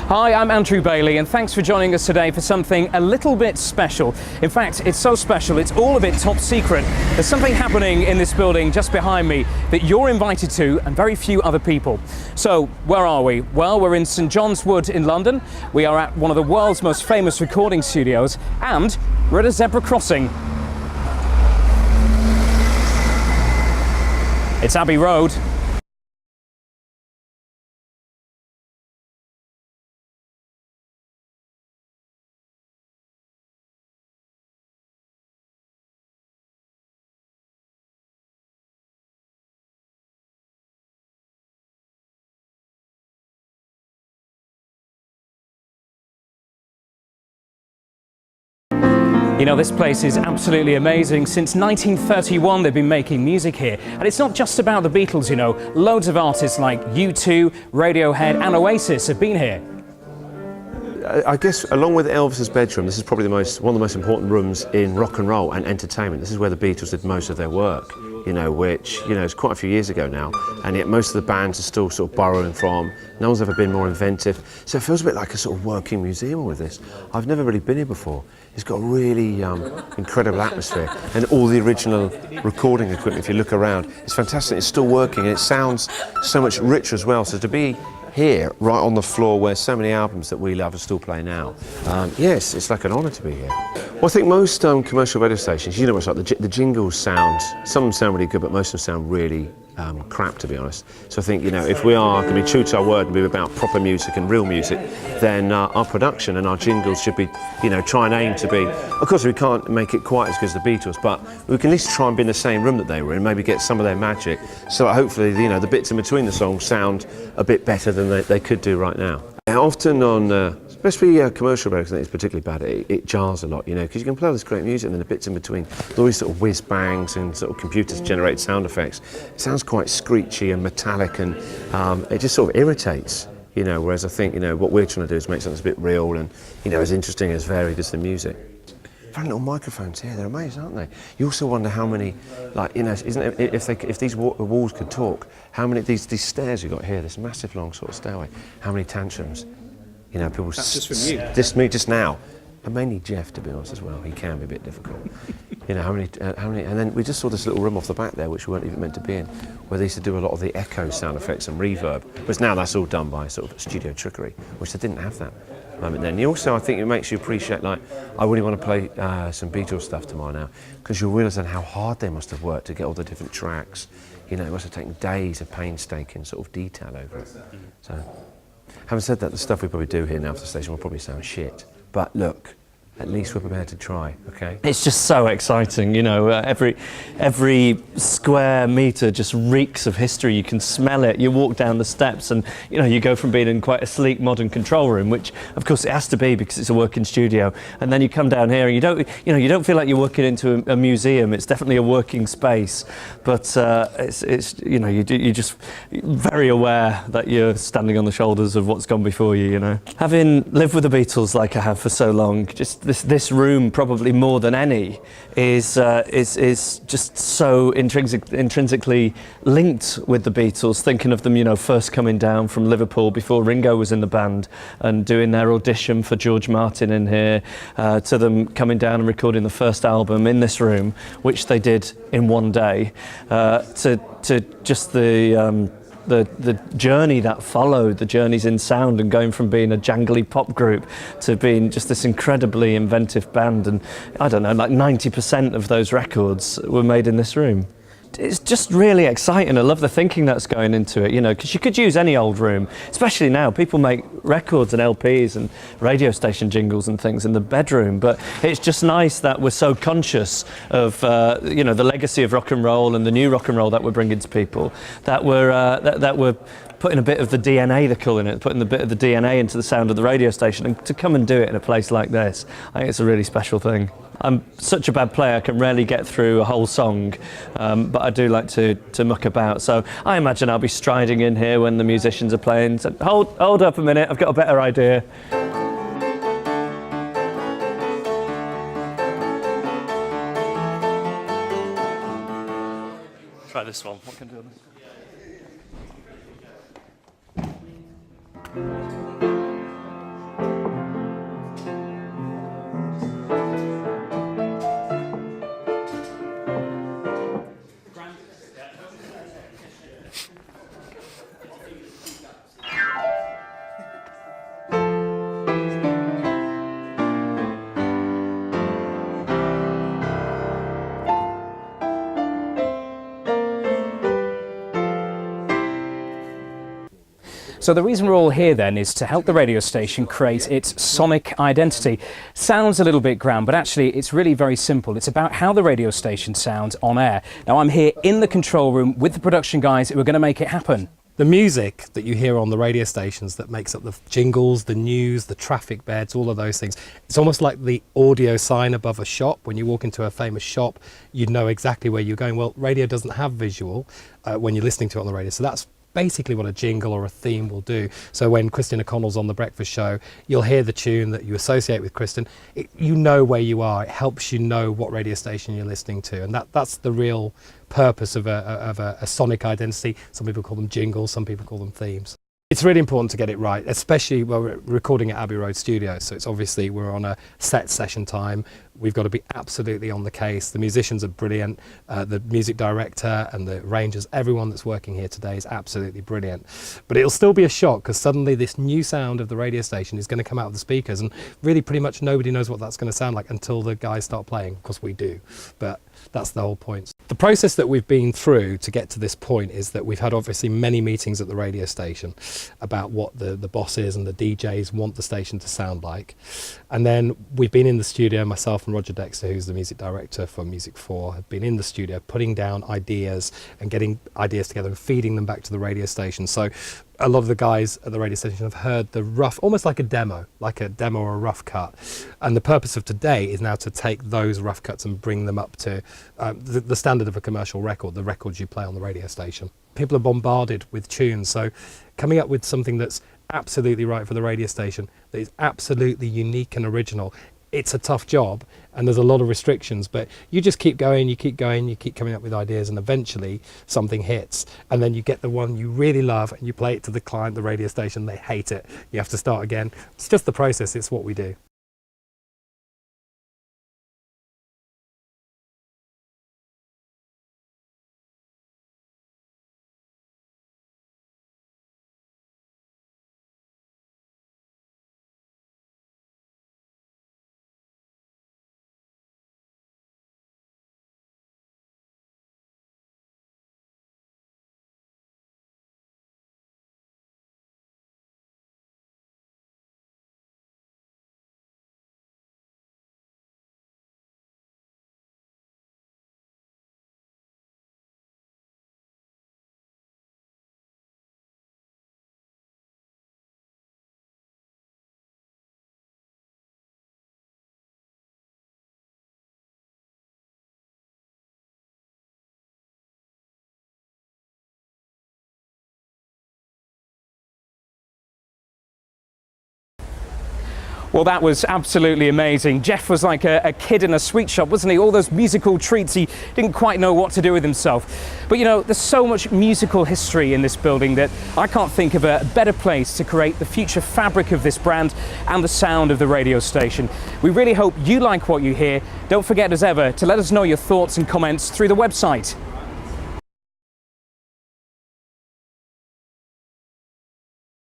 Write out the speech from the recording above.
Hi, I'm Andrew Bailey, and thanks for joining us today for something a little bit special. In fact, it's so special, it's all a bit top secret. There's something happening in this building just behind me that you're invited to and very few other people. So, where are we? Well, we're in St John's Wood in London. We are at one of the world's most famous recording studios, and we're at a zebra crossing. It's Abbey Road. You know, this place is absolutely amazing. Since 1931 they've been making music here. And it's not just about the Beatles, you know. Loads of artists like U2, Radiohead and Oasis have been here. I guess along with Elvis's bedroom, this is probably one of the most important rooms in rock and roll and entertainment. This is where the Beatles did most of their work, you know, which, you know, is quite a few years ago now, and yet most of the bands are still sort of borrowing from. No one's ever been more inventive, so it feels a bit like a sort of working museum with this. I've never really been here before. It's got a really incredible atmosphere, and all the original recording equipment, if you look around, it's fantastic. It's still working, and it sounds so much richer as well. So to be here, right on the floor where so many albums that we love are still playing now. Yes, it's like an honour to be here. Well, I think most commercial radio stations, you know what's like, the jingles sound, some of them sound really good, but most of them sound really crap, to be honest. So I think, you know, if we are going to be true to our word and be about proper music and real music, then our production and our jingles should be, you know, try and aim to be. Of course, we can't make it quite as good as the Beatles, but we can at least try and be in the same room that they were in, maybe get some of their magic, so that hopefully, you know, the bits in between the songs sound a bit better than they could do right now. Often on, especially commercial radio, I think it's particularly bad, it jars a lot, you know, because you can play all this great music and then the bits in between, all these sort of whiz bangs and sort of computers generate sound effects. It sounds quite screechy and metallic, and it just sort of irritates, you know, whereas I think, you know, what we're trying to do is make something that's a bit real and, you know, as interesting, as varied as the music. Fun little microphones here, they're amazing, aren't they? You also wonder how many, like, you know, isn't it, if these walls could talk, how many, these stairs you've got here, this massive long sort of stairway, how many tantrums, you know, people... That's just from you? Just me, just now. And mainly Geoff, to be honest, as well. He can be a bit difficult. You know, how many, and then we just saw this little room off the back there, which we weren't even meant to be in, where they used to do a lot of the echo sound effects and reverb. Whereas now that's all done by sort of studio trickery, which they didn't have that moment then. You also, I think it makes you appreciate, like, I really want to play some Beatles stuff tomorrow now, because you'll realise then how hard they must have worked to get all the different tracks. You know, it must have taken days of painstaking sort of detail over it. So, having said that, the stuff we probably do here now for the station will probably sound shit. But look, at least we're prepared to try, okay? It's just so exciting, you know, every square metre just reeks of history. You can smell it. You walk down the steps and, you know, you go from being in quite a sleek modern control room, which of course it has to be because it's a working studio, and then you come down here and you don't feel like you're walking into a museum. It's definitely a working space, but it's you know, you're just very aware that you're standing on the shoulders of what's gone before you, you know. Having lived with the Beatles like I have for so long, just this room, probably more than any, is just so intrinsically linked with the Beatles. Thinking of them, you know, first coming down from Liverpool before Ringo was in the band and doing their audition for George Martin in here, to them coming down and recording the first album in this room, which they did in one day, to just the journey that followed, the journeys in sound, and going from being a jangly pop group to being just this incredibly inventive band. And I don't know, like 90% of those records were made in this room. It's just really exciting. I love the thinking that's going into it, you know, because you could use any old room, especially now. People make records and LPs and radio station jingles and things in the bedroom, but it's just nice that we're so conscious of, you know, the legacy of rock and roll and the new rock and roll that we're bringing to people, that we're putting a bit of the DNA, they're calling it, putting a bit of the DNA into the sound of the radio station, and to come and do it in a place like this, I think it's a really special thing. I'm such a bad player, I can rarely get through a whole song, but I do like to muck about, so I imagine I'll be striding in here when the musicians are playing. So hold up a minute, I've got a better idea. Try this one. What can I do on this? So the reason we're all here then is to help the radio station create its sonic identity. Sounds a little bit grand, but actually it's really very simple. It's about how the radio station sounds on air. Now I'm here in the control room with the production guys who are going to make it happen. The music that you hear on the radio stations that makes up the jingles, the news, the traffic beds, all of those things. It's almost like the audio sign above a shop. When you walk into a famous shop, you know exactly where you're going. Well, radio doesn't have visual when you're listening to it on the radio. So that's basically what a jingle or a theme will do. So when Kristen O'Connell's on the breakfast show, you'll hear the tune that you associate with Kristen. You know where you are. It helps you know what radio station you're listening to, and that's the real purpose of a sonic identity. Some people call them jingles, some people call them themes. It's really important to get it right, especially when we're recording at Abbey Road Studios. So it's obviously we're on a set session time. We've got to be absolutely on the case. The musicians are brilliant. The music director and the arrangers, everyone that's working here today is absolutely brilliant. But it'll still be a shock because suddenly this new sound of the radio station is going to come out of the speakers, and really pretty much nobody knows what that's going to sound like until the guys start playing. Of course we do, but that's the whole point. The process that we've been through to get to this point is that we've had obviously many meetings at the radio station about what the bosses and the DJs want the station to sound like. And then we've been in the studio, myself and Roger Dexter, who's the music director for Music 4, have been in the studio putting down ideas and getting ideas together and feeding them back to the radio station. So a lot of the guys at the radio station have heard the rough, almost like a demo or a rough cut. And the purpose of today is now to take those rough cuts and bring them up to the standard of a commercial record, the records you play on the radio station. People are bombarded with tunes, so coming up with something that's absolutely right for the radio station, that is absolutely unique and original, it's a tough job and there's a lot of restrictions, but you just keep going, you keep coming up with ideas, and eventually something hits, and then you get the one you really love and you play it to the client, the radio station, they hate it, you have to start again. It's just the process, it's what we do. Well, that was absolutely amazing. Geoff was like a kid in a sweet shop, wasn't he? All those musical treats, he didn't quite know what to do with himself. But you know, there's so much musical history in this building that I can't think of a better place to create the future fabric of this brand and the sound of the radio station. We really hope you like what you hear. Don't forget, as ever, to let us know your thoughts and comments through the website.